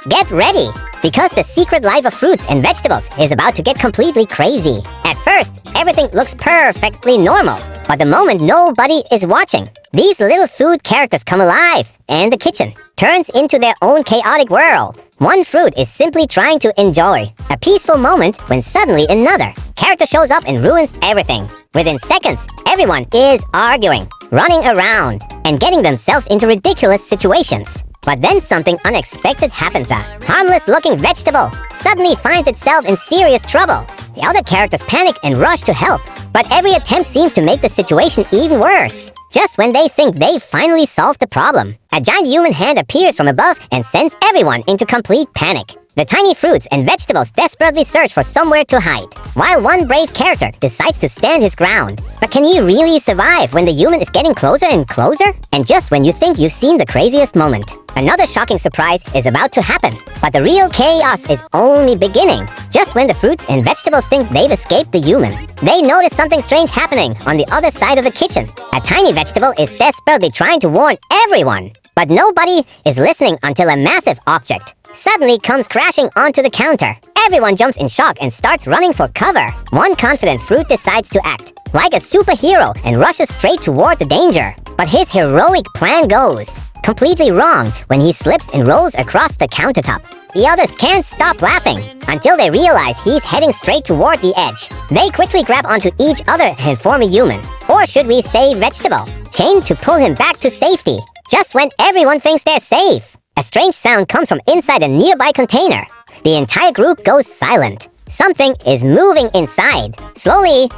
Get ready! Because the secret life of fruits and vegetables is about to get completely crazy. At first, everything looks perfectly normal. But the moment nobody is watching, these little food characters come alive, and the kitchen turns into their own chaotic world. One fruit is simply trying to enjoy a peaceful moment when suddenly another character shows up and ruins everything. Within seconds, everyone is arguing, running around, and getting themselves into ridiculous situations. But then something unexpected happens. A harmless-looking vegetable suddenly finds itself in serious trouble. The other characters panic and rush to help, but every attempt seems to make the situation even worse. Just when they think they've finally solved the problem, a giant human hand appears from above and sends everyone into complete panic. The tiny fruits and vegetables desperately search for somewhere to hide, while one brave character decides to stand his ground. But can he really survive when the human is getting closer and closer? And just when you think you've seen the craziest moment, another shocking surprise is about to happen. But the real chaos is only beginning. Just when the fruits and vegetables think they've escaped the human, they notice something strange happening on the other side of the kitchen. A tiny vegetable is desperately trying to warn everyone. But nobody is listening until a massive object suddenly comes crashing onto the counter. Everyone jumps in shock and starts running for cover. One confident fruit decides to act like a superhero and rushes straight toward the danger. But his heroic plan goes completely wrong when he slips and rolls across the countertop. The others can't stop laughing until they realize he's heading straight toward the edge. They quickly grab onto each other and form a human, or should we say vegetable, chain to pull him back to safety. Just when everyone thinks they're safe, a strange sound comes from inside a nearby container. The entire group goes silent. Something is moving inside. Slowly,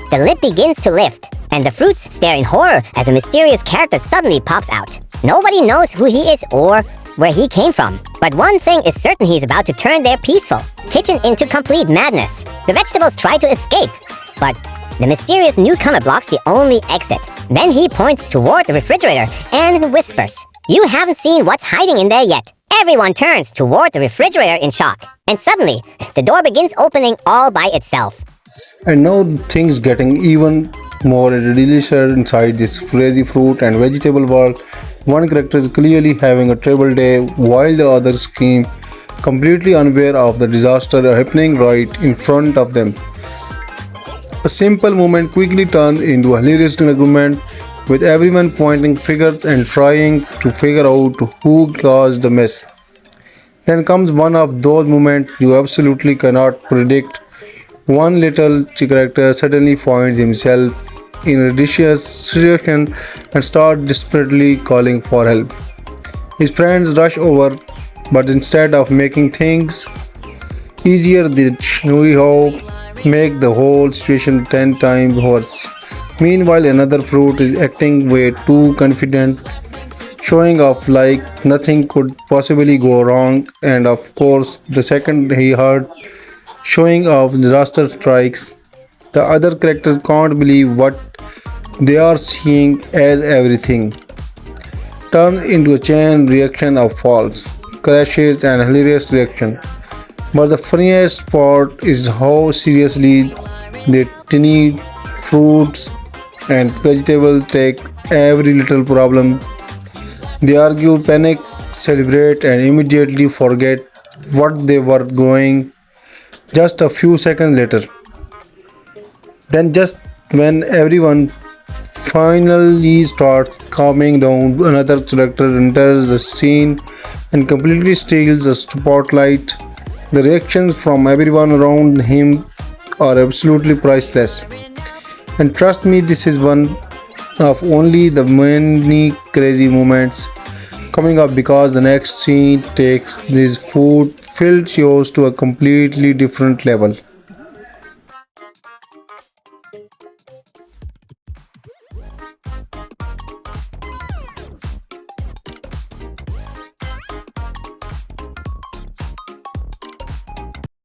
the lid begins to lift, and the fruits stare in horror as a mysterious character suddenly pops out. Nobody knows who he is or where he came from, but one thing is certain: he's about to turn their peaceful kitchen into complete madness. The vegetables try to escape, but the mysterious newcomer blocks the only exit. Then he points toward the refrigerator and whispers, "You haven't seen what's hiding in there yet." Everyone turns toward the refrigerator in shock, and suddenly, the door begins opening all by itself. And now things getting even more delicious inside this crazy fruit and vegetable world. One character is clearly having a terrible day while the others scream, completely unaware of the disaster happening right in front of them. A simple moment quickly turned into a hilarious argument, with everyone pointing fingers and trying to figure out who caused the mess. Then comes one of those moments you absolutely cannot predict. One little character suddenly finds himself in a disastrous situation and starts desperately calling for help. His friends rush over, but instead of making things easier, they make the whole situation 10 times worse. Meanwhile, another fruit is acting way too confident, showing off like nothing could possibly go wrong, and of course, the second he heard showing off disaster strikes, the other characters can't believe what they are seeing as everything turns into a chain reaction of falls, crashes, and hilarious reaction. But the funniest part is how seriously the tiny fruits and vegetables take every little problem. They argue, panic, celebrate, and immediately forget what they were going just a few seconds later. Then, just when everyone finally starts calming down, another character enters the scene and completely steals the spotlight. The reactions from everyone around him are absolutely priceless. And trust me, this is one of only the many crazy moments coming up, because the next scene takes these food filled shows to a completely different level.